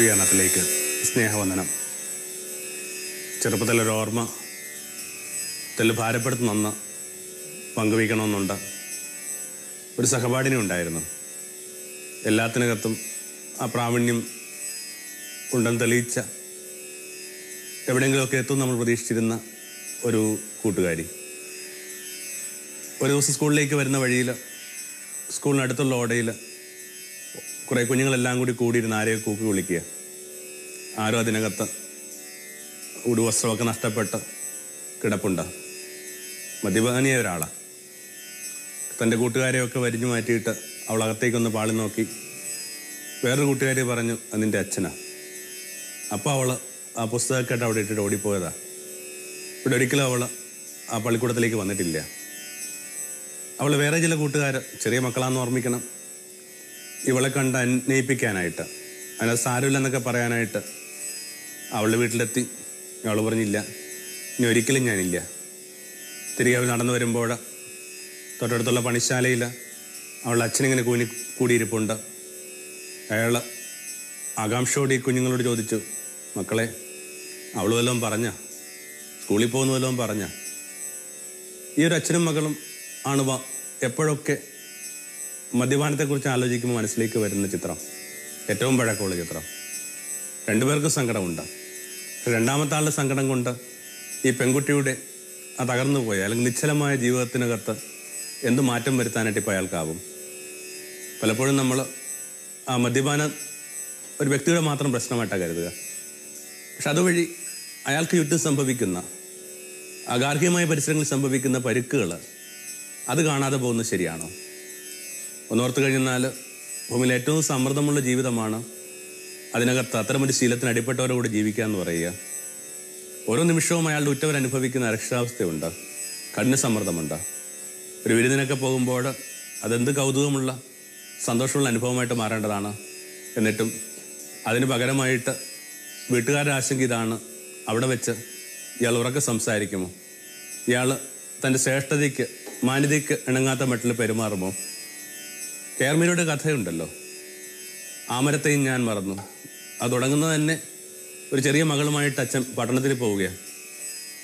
ധ്രുവീകരണത്തിലേക്ക് സ്നേഹവന്ദനം. ചെറുപ്പത്തിലൊരു ഓർമ്മ ഭാരപ്പെടുത്തുന്ന ഒന്ന് പങ്കുവയ്ക്കണമെന്നുണ്ട്. ഒരു സഹപാഠിനി ഉണ്ടായിരുന്നു. എല്ലാത്തിനകത്തും ആ പ്രാവീണ്യം ഉണ്ടെന്ന് തെളിയിച്ച, എവിടെയെങ്കിലുമൊക്കെ എത്തും നമ്മൾ പ്രതീക്ഷിച്ചിരുന്ന ഒരു കൂട്ടുകാരി. ഒരു ദിവസം സ്കൂളിലേക്ക് വരുന്ന വഴിയിൽ, സ്കൂളിനടുത്തുള്ള ഓടയിൽ കുറേ കുഞ്ഞുങ്ങളെല്ലാം കൂടിയിരുന്ന് ആരെയോ കൂക്കി വിളിക്കുക. ആരോ അതിനകത്ത് ഉടുവസ്ത്രമൊക്കെ നഷ്ടപ്പെട്ട് കിടപ്പുണ്ട്. മദ്യപാനിയായ ഒരാളാണ്. തൻ്റെ കൂട്ടുകാരെയൊക്കെ വരിഞ്ഞു മാറ്റിയിട്ട് അവളകത്തേക്കൊന്ന് പാളി നോക്കി. വേറൊരു കൂട്ടുകാരി പറഞ്ഞു, അതിൻ്റെ അച്ഛനാ. അപ്പോൾ അവൾ ആ പുസ്തകമൊക്കെ അവിടെ ഇട്ടിട്ട് ഓടിപ്പോയതാ. ഇവിടെ ഒരിക്കലും അവൾ ആ പള്ളിക്കൂടത്തിലേക്ക് വന്നിട്ടില്ല. അവൾ വേറെ ചില കൂട്ടുകാർ, ചെറിയ മക്കളാന്ന് ഓർമ്മിക്കണം, ഇവളെ കണ്ട് അന്വയിപ്പിക്കാനായിട്ട്, അതിനകത്ത് സാരമില്ലെന്നൊക്കെ പറയാനായിട്ട് അവളുടെ വീട്ടിലെത്തി. അവൾ പറഞ്ഞില്ല, ഇനി ഒരിക്കലും ഞാനില്ല. തിരികെ അവൾ നടന്നു വരുമ്പോൾ തൊട്ടടുത്തുള്ള പണിശാലയിൽ അവളുടെ അച്ഛനിങ്ങനെ കൂടിയിരിപ്പുണ്ട്. അയാൾ ആകാംക്ഷയോടെ ഈ കുഞ്ഞുങ്ങളോട് ചോദിച്ചു, മക്കളെ, അവൾ വല്ലതും പറഞ്ഞ, സ്കൂളിൽ പോകുന്ന വല്ലതും പറഞ്ഞ? ഈ ഒരു അച്ഛനും മകളും ആണ് എപ്പോഴൊക്കെ മദ്യപാനത്തെക്കുറിച്ച് ആലോചിക്കുമ്പോൾ മനസ്സിലേക്ക് വരുന്ന ചിത്രം, ഏറ്റവും പഴക്കമുള്ള ചിത്രം. രണ്ടുപേർക്കും സങ്കടമുണ്ട്. രണ്ടാമത്തെ ആളുടെ സങ്കടം കൊണ്ട് ഈ പെൺകുട്ടിയുടെ ആ തകർന്നു പോയ അല്ലെങ്കിൽ നിശ്ചലമായ ജീവിതത്തിനകത്ത് എന്ത് മാറ്റം വരുത്താനായിട്ട് ഇപ്പോൾ അയാൾക്കാവും. പലപ്പോഴും നമ്മൾ ആ മദ്യപാനം ഒരു വ്യക്തിയുടെ മാത്രം പ്രശ്നമായിട്ടാണ് കരുതുക. പക്ഷെ അതുവഴി അയാൾക്ക് ചുറ്റും സംഭവിക്കുന്ന അഗാർഹികമായ പരിസരങ്ങളിൽ സംഭവിക്കുന്ന പരുക്കുകൾ അത് കാണാതെ പോകുന്നത് ശരിയാണോ? ഒന്നോർത്ത് കഴിഞ്ഞാൽ ഭൂമിയിൽ ഏറ്റവും സമ്മർദ്ദമുള്ള ജീവിതമാണ് അതിനകത്ത് അത്തരമൊരു ശീലത്തിന് അടിപ്പെട്ടവരോട് ജീവിക്കുക എന്ന് പറയുക. ഓരോ നിമിഷവും അയാളുടെ ഉറ്റവരനുഭവിക്കുന്ന അരക്ഷിതാവസ്ഥയുണ്ട്, കഠിന സമ്മർദ്ദമുണ്ട്. ഒരു വിരുന്നിനൊക്കെ പോകുമ്പോൾ അതെന്ത് കൗതുകമുള്ള സന്തോഷമുള്ള അനുഭവമായിട്ട് മാറേണ്ടതാണ്. എന്നിട്ടും അതിന് പകരമായിട്ട് വീട്ടുകാരുടെ ആശങ്ക ഇതാണ്, അവിടെ വെച്ച് ഇയാൾ ഉറക്കെ സംസാരിക്കുമോ? ഇയാൾ തൻ്റെ ശ്രേഷ്ഠതയ്ക്ക് മാന്യതയ്ക്ക് ഇണങ്ങാത്ത മട്ടിൽ പെരുമാറുമോ? കേർമീരയുടെ കഥയുണ്ടല്ലോ, ആമരത്തെയും ഞാൻ മറന്നു. അത് തുടങ്ങുന്നത് തന്നെ ഒരു ചെറിയ മകളുമായിട്ട് അച്ഛൻ പട്ടണത്തിൽ പോവുകയാണ്.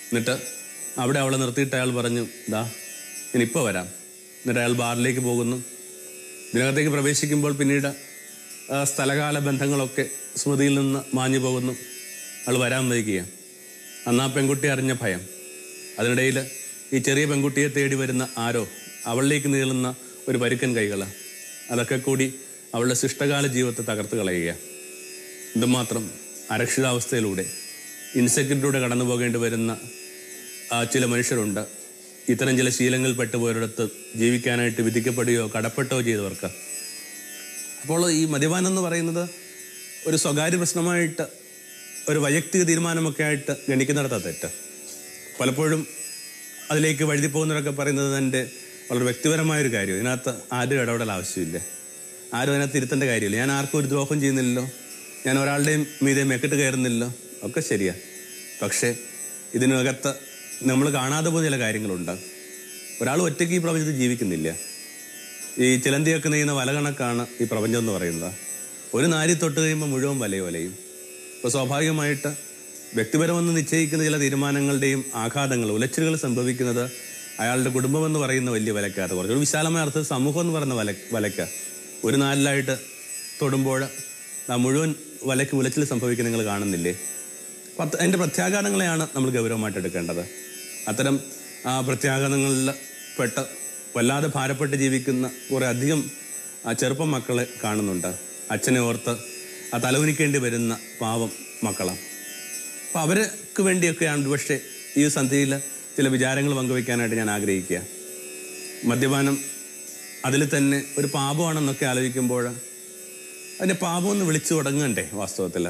എന്നിട്ട് അവിടെ അവളെ നിർത്തിയിട്ട് അയാൾ പറഞ്ഞു, ദാ ഞാനിപ്പോൾ വരാം. എന്നിട്ട് അയാൾ ബാറിലേക്ക് പോകുന്നു. ഇതിനകത്തേക്ക് പ്രവേശിക്കുമ്പോൾ പിന്നീട് സ്ഥലകാല ബന്ധങ്ങളൊക്കെ സ്മൃതിയിൽ നിന്ന് മാഞ്ഞു പോകുന്നു. അയാൾ വരാൻ വൈകുകയാണ്. അന്ന് ആ പെൺകുട്ടി അറിഞ്ഞ ഭയം, അതിനിടയിൽ ഈ ചെറിയ പെൺകുട്ടിയെ തേടി വരുന്ന ആരോ, അവളിലേക്ക് നീളുന്ന ഒരു പരുക്കൻ കൈകൾ, അതൊക്കെ കൂടി അവളുടെ ശിഷ്ടകാല ജീവിതത്തെ തകർത്ത് കളയുക. ഇതുമാത്രം അരക്ഷിതാവസ്ഥയിലൂടെ, ഇൻസെക്യൂരിറ്റിയിലൂടെ കടന്നു പോകേണ്ടി വരുന്ന ചില മനുഷ്യരുണ്ട്. ഇത്തരം ചില ശീലങ്ങളിൽ പെട്ടുപോയവരിടത്ത് ജീവിക്കാനായിട്ട് വിധിക്കപ്പെടുകയോ കടപ്പെട്ടോ ചെയ്തവർക്ക്. അപ്പോൾ ഈ മദ്യപാനം എന്ന് പറയുന്നത് ഒരു സ്വകാര്യ പ്രശ്നമായിട്ട്, ഒരു വൈയക്തിക തീരുമാനമൊക്കെ ആയിട്ട് ഗണിക്കുന്നിടത്താണ് തെറ്റ്. പലപ്പോഴും അതിലേക്ക് വഴുതി പോകുന്നവരൊക്കെ പറയുന്നത് എൻ്റെ വളരെ വ്യക്തിപരമായൊരു കാര്യം, ഇതിനകത്ത് ആരും ഇടപെടൽ ആവശ്യമില്ല, ആരും അതിനകത്ത് ഇരുത്തേണ്ട കാര്യമില്ല, ഞാൻ ആർക്കും ഒരു ദ്രോഹം ചെയ്യുന്നില്ലല്ലോ, ഞാൻ ഒരാളുടെയും മീതെ മെക്കിട്ട് കയറുന്നില്ലല്ലോ, ഒക്കെ ശരിയാണ്. പക്ഷേ ഇതിനകത്ത് നമ്മൾ കാണാതെ പോകുന്ന ചില കാര്യങ്ങളുണ്ട്. ഒരാൾ ഒറ്റയ്ക്ക് ഈ പ്രപഞ്ചത്തിൽ ജീവിക്കുന്നില്ല. ഈ ചിലന്തിയൊക്കെ നെയ്യുന്ന വല കണക്കാണ് ഈ പ്രപഞ്ചം എന്ന് പറയുന്നത്. ഒരു നാരി തൊട്ട് കഴിയുമ്പോൾ മുഴുവൻ വലയും. ഇപ്പോൾ സ്വാഭാവികമായിട്ട് വ്യക്തിപരമെന്ന് നിശ്ചയിക്കുന്ന ചില തീരുമാനങ്ങളുടെയും ആഘാതങ്ങൾ, ഉലച്ചിലുകൾ സംഭവിക്കുന്നത് അയാളുടെ കുടുംബം എന്ന് പറയുന്ന വലിയ വലയ്ക്കകത്ത്, കുറച്ചൊരു വിശാലമായ അർത്ഥത്തിൽ സമൂഹം എന്ന് പറയുന്ന വലയ്ക്ക് ഒരു നാലിലായിട്ട് തൊടുമ്പോൾ ആ മുഴുവൻ വലയ്ക്ക് ഉലച്ചിൽ സംഭവിക്കുന്ന നിങ്ങൾ കാണുന്നില്ലേ? അപ്പം അതിൻ്റെ പ്രത്യാഘാതങ്ങളെയാണ് നമ്മൾ ഗൗരവമായിട്ട് എടുക്കേണ്ടത്. അത്തരം പ്രത്യാഘാതങ്ങളിൽ പെട്ട് വല്ലാതെ ഭാരപ്പെട്ട് ജീവിക്കുന്ന കുറേ അധികം ചെറുപ്പം മക്കളെ കാണുന്നുണ്ട്. അച്ഛനെ ഓർത്ത് തലകുനിക്കേണ്ടി വരുന്ന പാവം മക്കളാണ്. അപ്പോൾ അവർക്ക് വേണ്ടിയൊക്കെയാണ് പക്ഷേ ഈ സന്ധ്യയിൽ ചില വിചാരങ്ങൾ പങ്കുവയ്ക്കാനായിട്ട് ഞാൻ ആഗ്രഹിക്കുക. മദ്യപാനം അതിൽ തന്നെ ഒരു പാപമാണെന്നൊക്കെ ആലോചിക്കുമ്പോൾ അതിനെ പാപമെന്ന് വിളിച്ചു തുടങ്ങണ്ടേ? വാസ്തവത്തിൽ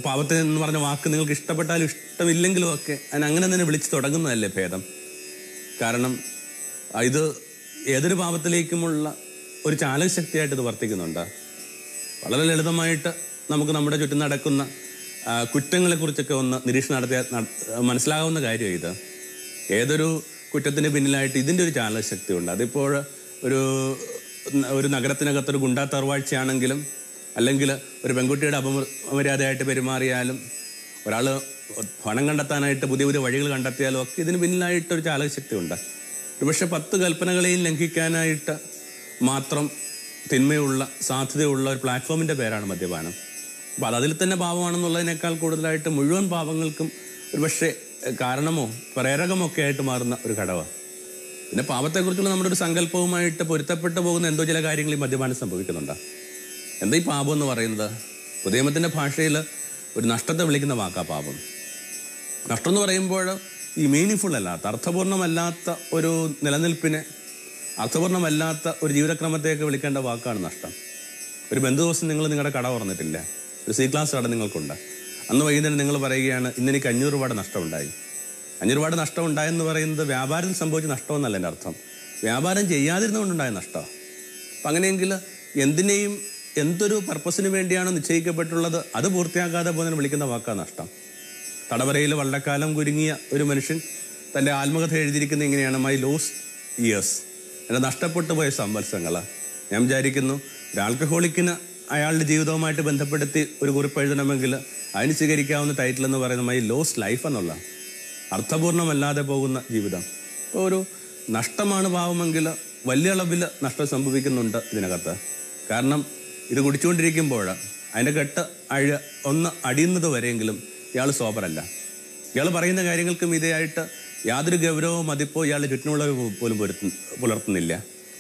പാപത്തെ എന്ന് പറഞ്ഞ വാക്ക് നിങ്ങൾക്ക് ഇഷ്ടപ്പെട്ടാലും ഇഷ്ടമില്ലെങ്കിലും ഒക്കെ അതിനങ്ങനെ തന്നെ വിളിച്ചു തുടങ്ങുന്നതല്ലേ ഭേദം. കാരണം ഇത് ഏതൊരു പാപത്തിലേക്കുമുള്ള ഒരു ചാലകശക്തിയായിട്ട് ഇത് വർത്തിക്കുന്നുണ്ട്. വളരെ ലളിതമായിട്ട് നമുക്ക് നമ്മുടെ ചുറ്റും നടക്കുന്ന കുറ്റങ്ങളെക്കുറിച്ചൊക്കെ ഒന്ന് നിരീക്ഷണം നടത്തിയാൽ മനസ്സിലാകാവുന്ന കാര്യമാണ് ഇത്. ഏതൊരു കുറ്റത്തിന് പിന്നിലായിട്ട് ഇതിൻ്റെ ഒരു ചാലകശക്തി ഉണ്ട്. അതിപ്പോൾ ഒരു നഗരത്തിനകത്തൊരു ഗുണ്ടാ തറവാഴ്ചയാണെങ്കിലും അല്ലെങ്കിൽ ഒരു പെൺകുട്ടിയുടെ അപമര്യാദയായിട്ട് പെരുമാറിയാലും, ഒരാൾ പണം കണ്ടെത്താനായിട്ട് പുതിയ പുതിയ വഴികൾ കണ്ടെത്തിയാലും ഒക്കെ ഇതിന് പിന്നിലായിട്ടൊരു ചാലകശക്തി ഉണ്ട്. ഒരുപക്ഷെ 10 കൽപ്പനകളെയും ലംഘിക്കാനായിട്ട് മാത്രം തിന്മയുള്ള സാധ്യതയുള്ള ഒരു പ്ലാറ്റ്ഫോമിൻ്റെ പേരാണ് മദ്യപാനം. അപ്പോൾ അതിൽ തന്നെ പാപമാണെന്നുള്ളതിനേക്കാൾ കൂടുതലായിട്ട് മുഴുവൻ പാപങ്ങൾക്കും ഒരുപക്ഷെ കാരണമോ പ്രേരകമോ ഒക്കെ ആയിട്ട് മാറുന്ന ഒരു ഘടകമാണ്. പിന്നെ പാപത്തെക്കുറിച്ചുള്ള നമ്മുടെ ഒരു സങ്കല്പവുമായിട്ട് പൊരുത്തപ്പെട്ടു പോകുന്ന എന്തോ ചില കാര്യങ്ങൾ ഈ മദ്യപാനം സംഭവിക്കുന്നുണ്ട്. എന്താ ഈ പാപം എന്ന് പറയുന്നത്? പുതിയ നിയമത്തിൻ്റെ ഭാഷയിൽ ഒരു നഷ്ടത്തെ വിളിക്കുന്ന വാക്കാ പാപം. നഷ്ടം എന്ന് പറയുമ്പോൾ ഈ മീനിങ്ഫുൾ അല്ലാത്ത, അർത്ഥപൂർണ്ണമല്ലാത്ത ഒരു നിലനിൽപ്പിനെ, അർത്ഥപൂർണ്ണമല്ലാത്ത ഒരു ജീവിതക്രമത്തെയൊക്കെ വിളിക്കേണ്ട വാക്കാണ് നഷ്ടം. ഒരു ബന്ധുദിവസം നിങ്ങൾ നിങ്ങളുടെ കട തുറന്നിട്ടില്ല, ഒരു C ക്ലാസ് കട നിങ്ങൾക്കുണ്ട്. അന്ന് വൈകുന്നേരം നിങ്ങൾ പറയുകയാണ്, ഇന്നെനിക്ക് 500 രൂപയുടെ നഷ്ടമുണ്ടായി. 500 രൂപയുടെ നഷ്ടം ഉണ്ടായെന്ന് പറയുന്നത് വ്യാപാരത്തിൽ സംഭവിച്ച നഷ്ടമെന്നല്ല എൻ്റെ അർത്ഥം, വ്യാപാരം ചെയ്യാതിരുന്നുകൊണ്ടുണ്ടായ നഷ്ടമാണ്. അപ്പം അങ്ങനെയെങ്കിൽ എന്തിനേയും എന്തൊരു പർപ്പസിന് വേണ്ടിയാണ് നിശ്ചയിക്കപ്പെട്ടുള്ളത് അത് പൂർത്തിയാക്കാതെ പോകുന്നതിന് വിളിക്കുന്ന വാക്കാണ് നഷ്ടം. തടവരയിൽ വള്ളക്കാലം കുരുങ്ങിയ ഒരു മനുഷ്യൻ തൻ്റെ ആത്മകഥ എഴുതിയിരിക്കുന്നത് ഇങ്ങനെയാണ്: മൈ ലോസ് ഇയേഴ്സ്, എൻ്റെ നഷ്ടപ്പെട്ടു പോയ സംവത്സരങ്ങൾ. ഞാൻ വിചാരിക്കുന്നു ഒരു ആൽക്കഹോളിക്കിന് അയാളുടെ ജീവിതവുമായിട്ട് ബന്ധപ്പെടുത്തി ഒരു കുറിപ്പ് എഴുതണമെങ്കിൽ അതിന് സ്വീകരിക്കാവുന്ന ടൈറ്റിൽ എന്ന് പറയുന്നത് മൈ ലോസ് ലൈഫ് എന്നുള്ള, അർത്ഥപൂർണ്ണമല്ലാതെ പോകുന്ന ജീവിതം. അപ്പോൾ ഒരു നഷ്ടമാണ് പാവമെങ്കിൽ വലിയ അളവിൽ നഷ്ടം സംഭവിക്കുന്നുണ്ട് ഇതിനകത്ത്. കാരണം ഇത് കുടിച്ചുകൊണ്ടിരിക്കുമ്പോൾ അതിൻ്റെ കെട്ട് ഒന്ന് അടിയുന്നത് വരെയെങ്കിലും ഇയാൾ സോബറല്ല. ഇയാൾ പറയുന്ന കാര്യങ്ങൾക്കും ഇതേയായിട്ട് യാതൊരു ഗൗരവമോ മതിപ്പോ ഇയാളുടെ ചുറ്റിനുള്ളവർ പോലും പുലർത്തുന്നില്ല.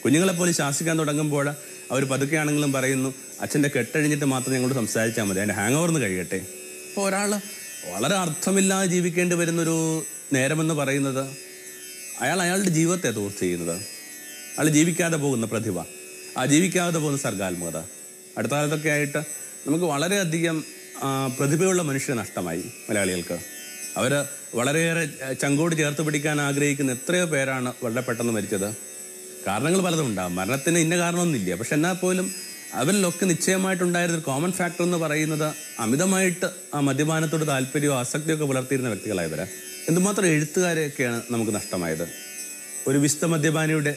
കുഞ്ഞുങ്ങളെപ്പോലും ശാസിക്കാൻ തുടങ്ങുമ്പോൾ അവർ പതുക്കെയാണെങ്കിലും പറയുന്നു, അച്ഛൻ്റെ കെട്ടഴിഞ്ഞിട്ട് മാത്രം ഞങ്ങളോട് സംസാരിച്ചാൽ മതി, അതിൻ്റെ ഹാങ് ഓവർന്ന് കഴിയട്ടെ. അപ്പോൾ ഒരാൾ വളരെ അർത്ഥമില്ലാതെ ജീവിക്കേണ്ടി വരുന്നൊരു നേരമെന്ന് പറയുന്നത് അയാളുടെ ജീവിതത്തെ തോർത്ത് ചെയ്യുന്നത്, അയാൾ ജീവിക്കാതെ പോകുന്ന പ്രതിഭ, ആ ജീവിക്കാതെ പോകുന്ന സർഗാത്മകത. അടുത്ത കാലത്തൊക്കെ ആയിട്ട് നമുക്ക് വളരെയധികം പ്രതിഭയുള്ള മനുഷ്യരെ നഷ്ടമായി മലയാളികൾക്ക്. അവർ വളരെയേറെ ചങ്കോട് ചേർത്ത് പിടിക്കാൻ ആഗ്രഹിക്കുന്ന എത്രയോ പേരാണ് വളരെ പെട്ടെന്ന് മരിച്ചത്. കാരണങ്ങൾ പലതും ഉണ്ടാകും, മരണത്തിന് ഇന്ന കാരണമൊന്നുമില്ല. പക്ഷെ എന്നാൽ പോലും അവരിലൊക്കെ നിശ്ചയമായിട്ടുണ്ടായിരുന്നൊരു കോമൺ ഫാക്ടർ എന്ന് പറയുന്നത് അമിതമായിട്ട് ആ മദ്യപാനത്തോട് താല്പര്യമോ ആസക്തിയൊക്കെ പുലർത്തിയിരുന്ന വ്യക്തികളായവരെ. എന്തുമാത്രം എഴുത്തുകാരെയൊക്കെയാണ് നമുക്ക് നഷ്ടമായത്. ഒരു വിശുദ്ധ മദ്യപാനിയുടെ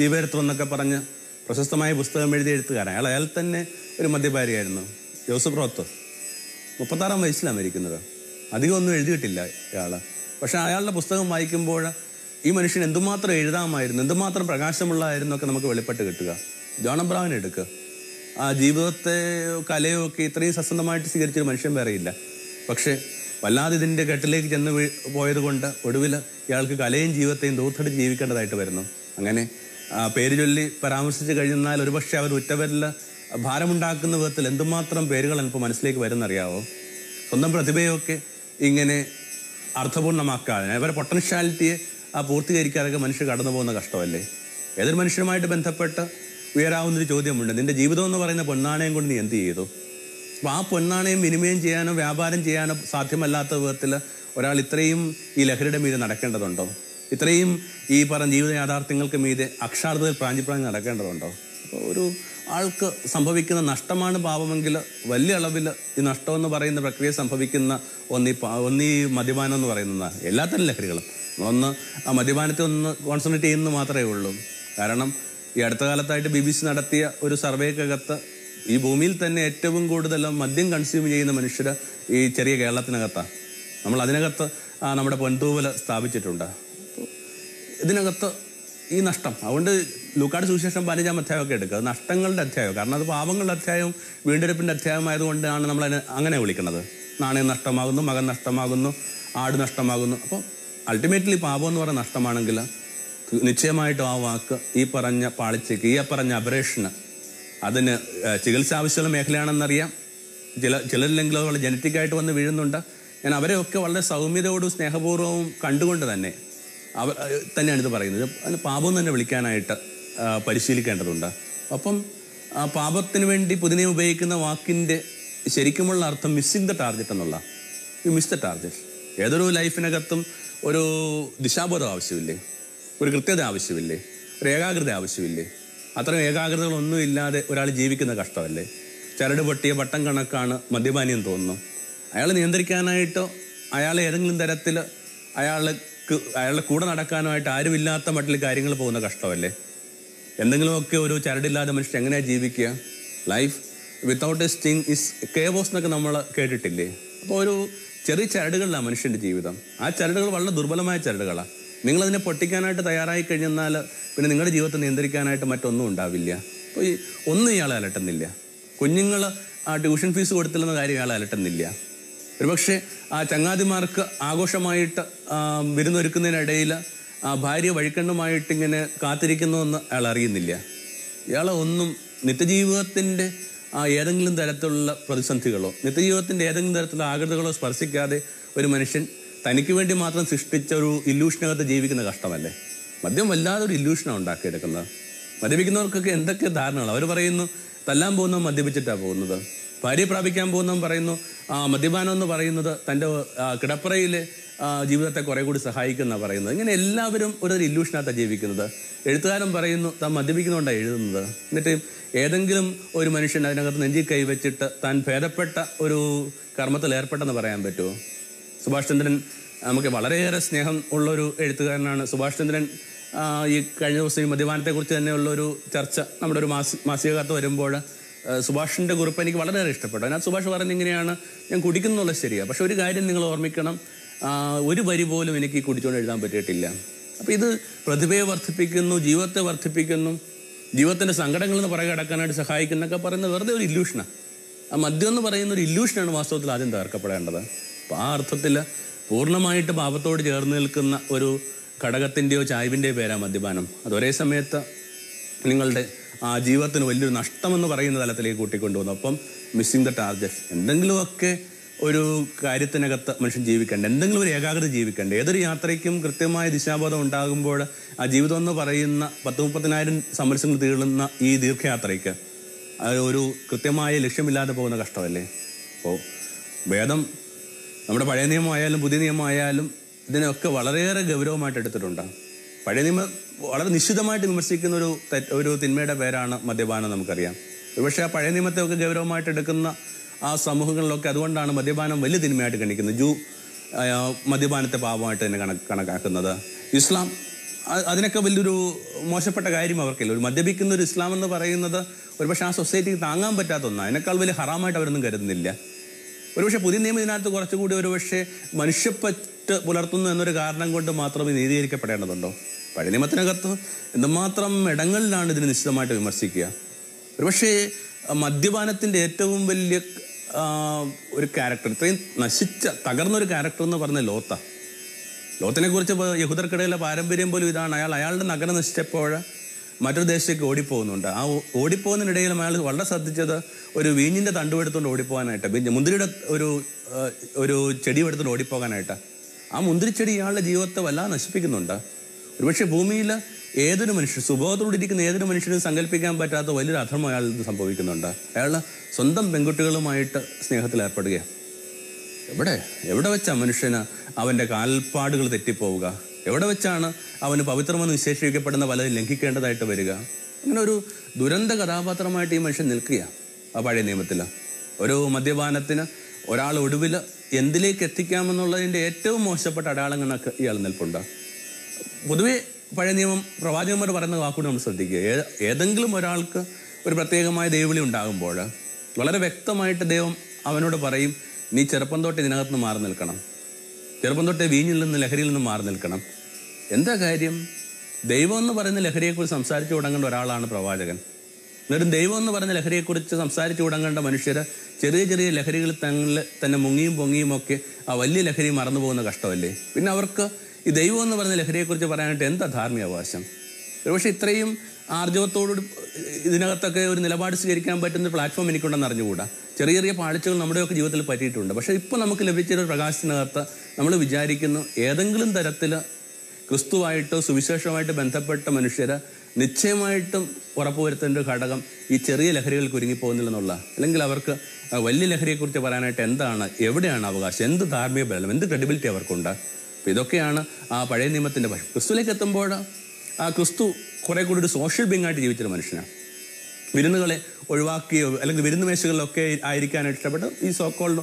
ജീവചരിത്രം എന്നൊക്കെ പറഞ്ഞ് പ്രശസ്തമായ പുസ്തകം എഴുതിയ എഴുത്തുകാരൻ, അയാൾ തന്നെ ഒരു മദ്യപാനിയായിരുന്നു. ജോസഫ് റോത്ത് 36 വയസ്സിലാണ് മരിക്കുന്നത്. അധികമൊന്നും എഴുതിയിട്ടില്ല ഇയാൾ. പക്ഷെ അയാളുടെ പുസ്തകം വായിക്കുമ്പോൾ ഈ മനുഷ്യൻ എന്തുമാത്രം എഴുതാമായിരുന്നു, എന്തുമാത്രം പ്രകാശമുള്ളതായിരുന്നു ഒക്കെ നമുക്ക് വെളിപ്പെട്ട് കിട്ടുക. ജോൺ അബ്രഹാമിനെ എടുക്കുക, ആ ജീവിതത്തെ കലയോ ഒക്കെ ഇത്രയും സത്യസന്ധമായിട്ട് സ്വീകരിച്ചൊരു മനുഷ്യൻ വേറെയില്ല. പക്ഷേ വല്ലാതെ ഇതിൻ്റെ കെട്ടിലേക്ക് ചെന്ന് പോയത് കൊണ്ട് ഒടുവിൽ ഇയാൾക്ക് കലയും ജീവിതത്തെയും ദൂർത്തടിച്ച് ജീവിക്കേണ്ടതായിട്ട് വരുന്നു. അങ്ങനെ പേര് ചൊല്ലി പരാമർശിച്ച് കഴിഞ്ഞാൽ ഒരുപക്ഷെ അവർ ഉറ്റവരിൽ ഭാരമുണ്ടാക്കുന്ന വിധത്തിൽ എന്തുമാത്രം പേരുകൾ എനിക്ക് മനസ്സിലേക്ക് വരുന്നറിയാവോ. സ്വന്തം പ്രതിഭയൊക്കെ ഇങ്ങനെ അർത്ഥപൂർണ്ണമാക്കാതെ അവരുടെ പൊട്ടൻഷ്യാലിറ്റിയെ പൂർത്തീകരിക്കാതൊക്കെ മനുഷ്യർ കടന്നു പോകുന്ന കഷ്ടമല്ലേ. ഏതൊരു മനുഷ്യരുമായിട്ട് ബന്ധപ്പെട്ട് ഉയരാവുന്നൊരു ചോദ്യമുണ്ട്, നിന്റെ ജീവിതം എന്ന് പറയുന്ന പൊന്നാണയം കൊണ്ട് നീ എന്ത് ചെയ്തു? അപ്പോൾ ആ പൊന്നാണയം വിനിമയം ചെയ്യാനോ വ്യാപാരം ചെയ്യാനോ സാധ്യമല്ലാത്ത വിധത്തിൽ ഒരാൾ ഇത്രയും ഈ ലഹരിയുടെ മീതെ നടക്കേണ്ടതുണ്ടോ? ഇത്രയും ഈ പറഞ്ഞ ജീവിത യാഥാർത്ഥ്യങ്ങൾക്ക് മീതെ അക്ഷാർത്ഥത്തിൽ പ്രാഞ്ചി നടക്കേണ്ടതുണ്ടോ? അപ്പോൾ ഒരു ആൾക്ക് സംഭവിക്കുന്ന നഷ്ടമാണ് പാപമെങ്കിൽ വലിയ അളവിൽ ഈ നഷ്ടമെന്ന് പറയുന്ന പ്രക്രിയ സംഭവിക്കുന്ന ഒന്നീ മദ്യപാനം എന്ന് പറയുന്നത്. എല്ലാത്തരം ലഹരികളും ഒന്ന് ആ മദ്യപാനത്തെ ഒന്ന് കോൺസെൻട്രേറ്റ് ചെയ്യുന്നത് മാത്രമേ ഉള്ളൂ. കാരണം ഈ അടുത്ത കാലത്തായിട്ട് BBC നടത്തിയ ഒരു സർവേക്കകത്ത് ഈ ഭൂമിയിൽ തന്നെ ഏറ്റവും കൂടുതൽ മദ്യം കൺസ്യൂം ചെയ്യുന്ന മനുഷ്യർ ഈ ചെറിയ കേരളത്തിനകത്താണ്. നമ്മൾ അതിനകത്ത് നമ്മുടെ പൊൻതൂവൽ സ്ഥാപിച്ചിട്ടുണ്ട്. ഇതിനകത്ത് ഈ നഷ്ടം, അതുകൊണ്ട് ലൂക്കാട് സുവിശേഷം 15-ാം അധ്യായമൊക്കെ എടുക്കുക, അത് നഷ്ടങ്ങളുടെ അധ്യായം. കാരണം അത് പാപങ്ങളുടെ അധ്യായവും വീണ്ടെടുപ്പിൻ്റെ അധ്യായമായതുകൊണ്ടാണ് നമ്മൾ അങ്ങനെ വിളിക്കുന്നത്. നാണയം നഷ്ടമാകുന്നു, മകൻ നഷ്ടമാകുന്നു, ആട് നഷ്ടമാകുന്നു. അപ്പോൾ അൾട്ടിമേറ്റ്ലി പാപം എന്ന് പറയുന്ന നഷ്ടമാണെങ്കിൽ നിശ്ചയമായിട്ടും ആ വാക്ക് ഈ പറഞ്ഞ പാളിച്ചയ്ക്ക്, ഈ പറഞ്ഞ അബറേഷന്, അതിന് ചികിത്സ ആവശ്യമുള്ള മേഖലയാണെന്നറിയാം. ചിലരില്ലെങ്കിലും അതുപോലെ ജനറ്റിക്കായിട്ട് വന്ന് വീഴുന്നുണ്ട്. ഞാൻ അവരെയൊക്കെ വളരെ സൗമ്യതയോടും സ്നേഹപൂർവ്വവും കണ്ടുകൊണ്ട് തന്നെയാണ് ഇത് പറയുന്നത്. അതിന് പാപം തന്നെ വിളിക്കാനായിട്ട് പരിശീലിക്കേണ്ടതുണ്ട്. അപ്പം പാപത്തിന് വേണ്ടി പുതിയ ഉപയോഗിക്കുന്ന വാക്കിൻ്റെ ശരിക്കുമുള്ള അർത്ഥം മിസ്സിങ് ദ ടാർഗറ്റ് എന്നുള്ള, യു മിസ് ദ ടാർഗറ്റ്. ഏതൊരു ലൈഫിനകത്തും ഒരു ദിശാബോധം ആവശ്യമില്ലേ, ഒരു കൃത്യത ആവശ്യമില്ലേ, ഒരു ഏകാഗ്രത ആവശ്യമില്ലേ? അത്തരം ഏകാഗ്രതകളൊന്നും ഇല്ലാതെ ഒരാൾ ജീവിക്കുന്ന കഷ്ടമല്ലേ. ചരട് പൊട്ടിയ വട്ടം കണക്കാണ് മദ്യപാനിയെന്ന് തോന്നുന്നു. അയാൾ നിയന്ത്രിക്കാനായിട്ടോ അയാളെ ഏതെങ്കിലും തരത്തിൽ അയാളുടെ കൂടെ നടക്കാനുമായിട്ട് ആരുമില്ലാത്ത മട്ടിൽ കാര്യങ്ങൾ പോകുന്ന കഷ്ടമല്ലേ. എന്തെങ്കിലുമൊക്കെ ഒരു ചരടില്ലാതെ മനുഷ്യൻ എങ്ങനെയാണ് ജീവിക്കുക? Life without a string is chaos എന്നൊക്കെ നമ്മൾ കേട്ടിട്ടില്ലേ? അപ്പോൾ ഒരു ചെറിയ ചരടുകളിലാണ് മനുഷ്യൻ്റെ ജീവിതം. ആ ചരടുകൾ വളരെ ദുർബലമായ ചരടുകളാണ്. നിങ്ങളതിനെ പൊട്ടിക്കാനായിട്ട് തയ്യാറായി കഴിഞ്ഞാൽ പിന്നെ നിങ്ങളുടെ ജീവിതത്തെ നിയന്ത്രിക്കാനായിട്ട് മറ്റൊന്നും ഉണ്ടാവില്ല. അപ്പോൾ ഒന്നും ഇയാളെ അലട്ടുന്നില്ല. കുഞ്ഞുങ്ങൾ ട്യൂഷൻ ഫീസ് കൊടുത്തില്ലെന്ന കാര്യം ഇയാളെ അലട്ടുന്നില്ല. ഒരുപക്ഷെ ആ ചങ്ങാതിമാർക്ക് ആഘോഷമായിട്ട് വിരുന്നൊരുക്കുന്നതിനിടയിൽ ഭാര്യ വഴിക്കണ്ണുമായിട്ടിങ്ങനെ കാത്തിരിക്കുന്നുവെന്ന് അയാൾ അറിയുന്നില്ല. ഇയാളെ ഒന്നും നിത്യജീവിതത്തിൻ്റെ ഏതെങ്കിലും തരത്തിലുള്ള പ്രതിസന്ധികളോ നിത്യജീവിതത്തിൻ്റെ ഏതെങ്കിലും തരത്തിലുള്ള ആകൃതികളോ സ്പർശിക്കാതെ ഒരു മനുഷ്യൻ തനിക്ക് വേണ്ടി മാത്രം സൃഷ്ടിച്ച ഒരു ഇല്യൂഷനകത്ത് ജീവിക്കുന്ന കഷ്ടമല്ലേ? മദ്യം വല്ലാതെ ഒരു ഇല്യൂഷനാണ് ഉണ്ടാക്കിയെടുക്കുന്നത്. മദ്യപിക്കുന്നവർക്കൊക്കെ എന്തൊക്കെ ധാരണകൾ. അവർ പറയുന്നു തല്ലാൻ പോകുന്നവൻ മദ്യപിച്ചിട്ടാണ് പോകുന്നത്. ഭാര്യയെ പ്രാപിക്കാൻ പോകുന്നവൻ പറയുന്നു മദ്യപാനം എന്ന് പറയുന്നത് തൻ്റെ കിടപ്പറയിലെ ജീവിതത്തെ കുറെ കൂടി സഹായിക്കുന്ന പറയുന്നത്. ഇങ്ങനെ എല്ലാവരും ഒരു ഇല്യൂഷനകത്താണ് ജീവിക്കുന്നത്. എഴുത്തുകാരൻ പറയുന്നു താൻ മദ്യപിക്കുന്നുകൊണ്ടാണ് എഴുതുന്നത്. എന്നിട്ട് ഏതെങ്കിലും ഒരു മനുഷ്യൻ അതിനകത്ത് നെഞ്ചി കൈവച്ചിട്ട് താൻ ഭേദപ്പെട്ട ഒരു കർമ്മത്തിൽ ഏർപ്പെട്ടെന്ന് പറയാൻ പറ്റുമോ? സുഭാഷ് ചന്ദ്രൻ നമുക്ക് വളരെയേറെ സ്നേഹം ഉള്ളൊരു എഴുത്തുകാരനാണ്. സുഭാഷ് ചന്ദ്രൻ ഈ കഴിഞ്ഞ ദിവസം ഈ മദ്യപാനത്തെക്കുറിച്ച് തന്നെയുള്ളൊരു ചർച്ച നമ്മുടെ ഒരു മാസികകത്ത് വരുമ്പോൾ സുഭാഷിൻ്റെ കുറിപ്പ് എനിക്ക് വളരെയേറെ ഇഷ്ടപ്പെട്ടു. അതിനകത്ത് സുഭാഷ് പറയുന്നത് ഇങ്ങനെയാണ്, ഞാൻ കുടിക്കുന്നുള്ളത് ശരിയാണ്, പക്ഷെ ഒരു കാര്യം നിങ്ങൾ ഓർമ്മിക്കണം, ഒരു വരി പോലും എനിക്ക് കുടിച്ചുകൊണ്ട് എഴുതാൻ പറ്റിയിട്ടില്ല. അപ്പോൾ ഇത് പ്രതിഭയെ വർദ്ധിപ്പിക്കുന്നു, ജീവിതത്തെ വർദ്ധിപ്പിക്കുന്നു, ജീവിതത്തിൻ്റെ സങ്കടങ്ങളിൽ നിന്ന് പുറകെ അടക്കാനായിട്ട് സഹായിക്കുന്നൊക്കെ പറയുന്നത് വെറുതെ ഒരു ഇല്യൂഷനാണ്. ആ മദ്യം എന്ന് പറയുന്ന ഒരു ഇല്യൂഷനാണ് വാസ്തവത്തിൽ ആദ്യം തകർക്കപ്പെടേണ്ടത്. അപ്പോൾ ആ അർത്ഥത്തിൽ പൂർണ്ണമായിട്ട് പാപത്തോട് ചേർന്ന് നിൽക്കുന്ന ഒരു ഘടകത്തിൻ്റെയോ ചായ്വിൻ്റെയോ പേരാണ് മദ്യപാനം. അത് ഒരേ സമയത്ത് നിങ്ങളുടെ ജീവിതത്തിന് വലിയൊരു നഷ്ടമെന്ന് പറയുന്ന തലത്തിലേക്ക് കൂട്ടിക്കൊണ്ടുവന്നു. അപ്പം മിസ്സിങ് ദ ടാർഗറ്റ്. എന്തെങ്കിലുമൊക്കെ ഒരു കാര്യത്തിനകത്ത് മനുഷ്യൻ ജീവിക്കേണ്ട, എന്തെങ്കിലും ഒരു ഏകാഗ്രത ജീവിക്കേണ്ട. ഏതൊരു യാത്രയ്ക്കും കൃത്യമായ ദിശാബോധം ഉണ്ടാകുമ്പോൾ ആ ജീവിതം എന്ന് പറയുന്ന 10-30,000 സംവത്സരങ്ങൾ തീളുന്ന ഈ ദീർഘയാത്രയ്ക്ക് ഒരു കൃത്യമായ ലക്ഷ്യമില്ലാതെ പോകുന്ന കഷ്ടമല്ലേ? അപ്പോൾ വേദം നമ്മുടെ പഴയ നിയമമായാലും പുതിയ നിയമമായാലും ഇതിനൊക്കെ വളരെയേറെ ഗൗരവമായിട്ട് എടുത്തിട്ടുണ്ട്. പഴയ നിയമം വളരെ നിശ്ചിതമായിട്ട് വിമർശിക്കുന്ന ഒരു തിന്മയുടെ പേരാണ് മദ്യപാനം. നമുക്കറിയാം. ഒരുപക്ഷെ ആ പഴയ നിയമത്തെയൊക്കെ ഗൗരവമായിട്ട് എടുക്കുന്ന ആ സമൂഹങ്ങളിലൊക്കെ അതുകൊണ്ടാണ് മദ്യപാനം വലിയ തിന്മയായിട്ട് ഗണിക്കുന്നത്. മദ്യപാനത്തെ പാപമായിട്ട് തന്നെ കണക്കാക്കുന്നത്. ഇസ്ലാം അതിനൊക്കെ വലിയൊരു മോശപ്പെട്ട കാര്യം അവർക്കില്ല. ഒരു മദ്യപിക്കുന്ന ഒരു ഇസ്ലാം എന്ന് പറയുന്നത് ഒരുപക്ഷെ ആ സൊസൈറ്റിക്ക് താങ്ങാൻ പറ്റാത്ത ഒന്നാണ്. അതിനേക്കാൾ വലിയ ഹറാമായിട്ട് അവരൊന്നും കരുതുന്നില്ല. ഒരുപക്ഷെ പുതിയ നിയമം ഇതിനകത്ത് കുറച്ചുകൂടി ഒരുപക്ഷെ മനുഷ്യപ്പറ്റ് പുലർത്തുന്നു എന്നൊരു കാരണം കൊണ്ട് മാത്രം നീതീകരിക്കപ്പെടേണ്ടതുണ്ടോ? പഴയ നിയമത്തിനകത്ത് എന്തുമാത്രം ഇടങ്ങളിലാണ് ഇതിനെ നിശ്ചിതമായിട്ട് വിമർശിക്കുക. ഒരുപക്ഷെ മദ്യപാനത്തിൻ്റെ ഏറ്റവും വലിയ ഒരു ക്യാരക്ടർ, ഇത്രയും തകർന്നൊരു ക്യാരക്ടർ എന്ന് പറഞ്ഞ ലോത്തിനെ കുറിച്ച് യഹൂദർക്കിടയിലെ പാരമ്പര്യം പോലും ഇതാണ്. അയാളുടെ നഗരം നശിച്ചപ്പോൾ മറ്റൊരു ദേശത്തേക്ക് ഓടിപ്പോകുന്നുണ്ട്. ആ ഓടിപ്പോകുന്നതിനിടയിലും അയാൾ വളരെ ശ്രദ്ധിച്ചത് ഒരു വീഞ്ഞിൻ്റെ തണ്ടുമെടുത്തുകൊണ്ട് ഓടിപ്പോകാനായിട്ട്, മുന്തിരിയുടെ ഒരു ചെടി എടുത്തുകൊണ്ട് ഓടിപ്പോകാനായിട്ട്. ആ മുന്തിരിച്ചെടി ഇയാളുടെ ജീവിതത്തെ വല്ലാതെ നശിപ്പിക്കുന്നുണ്ട്. ഒരുപക്ഷെ ഭൂമിയിൽ ഏതൊരു മനുഷ്യൻ, സുബോധത്തോടിരിക്കുന്ന ഏതൊരു മനുഷ്യനും സങ്കല്പിക്കാൻ പറ്റാത്ത വലിയൊരു അധർമ്മം അയാൾ സംഭവിക്കുന്നുണ്ട്. അയാൾ സ്വന്തം പെൺകുട്ടികളുമായിട്ട് സ്നേഹത്തിൽ ഏർപ്പെടുകയാണ്. എവിടെ വെച്ചാണ് മനുഷ്യന് അവൻ്റെ കാൽപ്പാടുകൾ തെറ്റിപ്പോവുക? എവിടെ വെച്ചാണ് അവന് പവിത്രമെന്ന് വിശേഷിപ്പിക്കപ്പെടുന്ന പലരും ലംഘിക്കേണ്ടതായിട്ട് വരിക? അങ്ങനെ ഒരു ദുരന്ത കഥാപാത്രമായിട്ട് ഈ മനുഷ്യൻ നിൽക്കുക ആ പഴയ നിയമത്തിൽ. ഒരു മദ്യപാനത്തിന് ഒരാൾ ഒടുവിൽ എന്തിലേക്ക് എത്തിക്കാമെന്നുള്ളതിൻ്റെ ഏറ്റവും മോശപ്പെട്ട അടയാളങ്ങളൊക്കെ ഇയാൾ നിൽപ്പുണ്ട്. പൊതുവെ പഴയ നിയമം പ്രവാചകന്മാർ പറയുന്ന വാക്കുകൂടി നമ്മൾ ശ്രദ്ധിക്കുക. ഏതെങ്കിലും ഒരാൾക്ക് ഒരു പ്രത്യേകമായ ദൈവവിളി ഉണ്ടാകുമ്പോൾ വളരെ വ്യക്തമായിട്ട് ദൈവം അവനോട് പറയും, നീ ചെറുപ്പം തൊട്ട് ഇതിനകത്ത് നിന്ന് മാറി നിൽക്കണം, ചെറുപ്പം തൊട്ടേ വീഞ്ഞിൽ നിന്ന് ലഹരിയിൽ നിന്ന് മാറി നിൽക്കണം. എന്താ കാര്യം? ദൈവം എന്ന് പറയുന്ന ലഹരിയെക്കുറിച്ച് സംസാരിച്ചു തുടങ്ങേണ്ട ഒരാളാണ് പ്രവാചകൻ. എന്നിട്ടും ദൈവം എന്ന് പറയുന്ന ലഹരിയെക്കുറിച്ച് സംസാരിച്ചു തുടങ്ങേണ്ട മനുഷ്യർ ചെറിയ ചെറിയ ലഹരികളിൽ തന്നെ മുങ്ങിയും പൊങ്ങിയും ഒക്കെ ആ വലിയ ലഹരി മറന്നു പോകുന്ന കഷ്ടമല്ലേ? പിന്നെ അവർക്ക് ഈ ദൈവം എന്ന് പറയുന്ന ലഹരിയെക്കുറിച്ച് പറയാനായിട്ട് എന്താ ധാർമ്മിക അവകാശം? ഒരുപക്ഷെ ഇത്രയും ആർജവത്തോടുകൂടി ഇതിനകത്തൊക്കെ ഒരു നിലപാട് സ്വീകരിക്കാൻ പറ്റുന്ന പ്ലാറ്റ്ഫോം എനിക്കുണ്ടെന്ന് അറിഞ്ഞുകൂടാ. ചെറിയ ചെറിയ പാളിച്ചകൾ നമ്മുടെയൊക്കെ ജീവിതത്തിൽ പറ്റിയിട്ടുണ്ട്. പക്ഷേ ഇപ്പോൾ നമുക്ക് ലഭിച്ചൊരു പ്രകാശത്തിനകത്ത് നമ്മൾ വിചാരിക്കുന്നു ഏതെങ്കിലും തരത്തിൽ ക്രിസ്തുവായിട്ടോ സുവിശേഷവുമായിട്ട് ബന്ധപ്പെട്ട മനുഷ്യർ നിശ്ചയമായിട്ടും ഉറപ്പുവരുത്തേണ്ട ഒരു ഘടകം ഈ ചെറിയ ലഹരികൾക്ക് ഒരുങ്ങിപ്പോകുന്നില്ലെന്നുള്ള, അല്ലെങ്കിൽ അവർക്ക് വലിയ ലഹരിയെക്കുറിച്ച് പറയാനായിട്ട് എന്താണ്, എവിടെയാണ് അവകാശം, എന്ത് ധാർമ്മിക ബലം, എന്ത് ക്രെഡിബിലിറ്റി അവർക്കുണ്ട്? അപ്പോൾ ഇതൊക്കെയാണ് ആ പഴയ നിയമത്തിൻ്റെ പക്ഷം. ക്രിസ്തുവിലേക്ക് എത്തുമ്പോൾ ആ ക്രിസ്തു കുറേ കൂടി ഒരു സോഷ്യൽ ബീങ് ആയിട്ട് ജീവിച്ചൊരു മനുഷ്യനാണ്. വിരുന്നുകളെ ഒഴിവാക്കുകയോ അല്ലെങ്കിൽ വിരുന്ന് മേശകളിലൊക്കെ ആയിരിക്കാനായിട്ട് ഇഷ്ടപ്പെട്ട് ഈ സോക്കോൾഡ്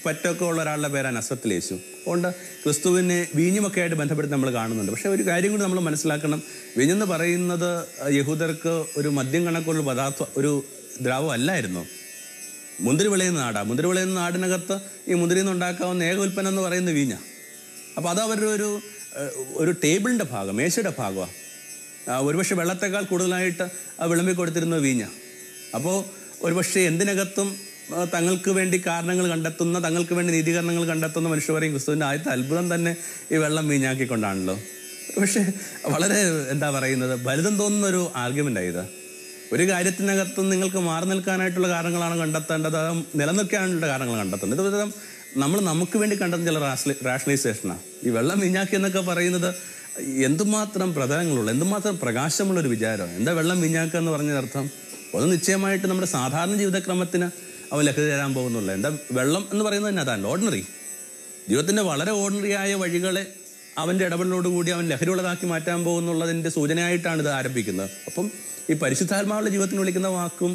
പറ്റൊക്കെ ഉള്ള ഒരാളുടെ പേരാണ് നസ്രത്തിൽ യേശു. അതുകൊണ്ട് ക്രിസ്തുവിനെ വീഞ്ഞുമൊക്കെ ആയിട്ട് ബന്ധപ്പെടുത്തി നമ്മൾ കാണുന്നുണ്ട്. പക്ഷേ ഒരു കാര്യം കൂടി നമ്മൾ മനസ്സിലാക്കണം, വീഞ്ഞെന്ന് പറയുന്നത് യഹൂദർക്ക് ഒരു മദ്യം കണക്കുള്ള പദാർത്ഥം, ഒരു ദ്രാവകം അല്ലായിരുന്നു. മുന്തിരി വിളയുന്ന നാടാണ്. മുന്തിരി വിളയുന്ന നാടിനകത്ത് ഈ മുന്തിരിയിൽ നിന്ന് ഉണ്ടാക്കാവുന്ന ഏക ഉൽപ്പന്നം എന്ന് പറയുന്നത് വീഞ്ഞ. അപ്പോൾ അത് അവരുടെ ഒരു ടേബിളിൻ്റെ ഭാഗം, മേശയുടെ ഭാഗമാണ്. ഒരുപക്ഷെ വെള്ളത്തേക്കാൾ കൂടുതലായിട്ട് വിളമ്പി കൊടുത്തിരുന്നത് വീഞ്ഞ. അപ്പോൾ ഒരുപക്ഷെ എന്തിനകത്തും തങ്ങൾക്ക് വേണ്ടി കാരണങ്ങൾ കണ്ടെത്തുന്ന, തങ്ങൾക്ക് വേണ്ടി നീതീകരണങ്ങൾ കണ്ടെത്തുന്ന മനുഷ്യർ പറയും ക്രിസ്തുവിൻ്റെ ആദ്യത്തെ അത്ഭുതം തന്നെ ഈ വെള്ളം വീഞ്ഞാക്കിക്കൊണ്ടാണല്ലോ. പക്ഷേ വളരെ എന്താ പറയുന്നത്, ഫലിതം തോന്നുന്നൊരു ആർഗ്യുമെൻ്റാണ് ഇത്. ഒരു കാര്യത്തിനകത്ത് നിങ്ങൾക്ക് മാറി നിൽക്കാനായിട്ടുള്ള കാരണങ്ങളാണ് കണ്ടെത്തേണ്ടത്, നിലനിൽക്കാനുള്ള കാരണങ്ങൾ കണ്ടെത്തേണ്ടത്. ഇത് നമ്മൾ നമുക്ക് വേണ്ടി കണ്ടെത്തുന്ന ചില റാഷണലൈസേഷനാണ്. ഈ വെള്ളം വീഞ്ഞാക്കി എന്നൊക്കെ പറയുന്നത് എന്തുമാത്രം പ്രതലങ്ങളുള്ള, എന്തുമാത്രം പ്രകാശമുള്ളൊരു വിചാരം. എന്താ വെള്ളം വീഞ്ഞാക്കുക എന്ന് പറഞ്ഞതർത്ഥം? ഒന്ന് നിശ്ചയമായിട്ട് നമ്മുടെ സാധാരണ ജീവിതക്രമത്തിന് അവൻ ലഹരി തരാൻ പോകുന്നില്ല. എന്താ വെള്ളം എന്ന് പറയുന്നത് തന്നെ അതാണ്, ഓർഡിനറി ജീവിതത്തിൻ്റെ വളരെ ഓർഡിനറിയായ വഴികളെ അവൻ്റെ ഇടപെടലോടുകൂടി അവൻ ലഹരിയുള്ളതാക്കി മാറ്റാൻ പോകുന്നുള്ളതിൻ്റെ സൂചനയായിട്ടാണ് ഇത് ആരംഭിക്കുന്നത്. അപ്പം ഈ പരിശുദ്ധാത്മാവുള്ള ജീവിതത്തിന് വിളിക്കുന്ന വാക്കും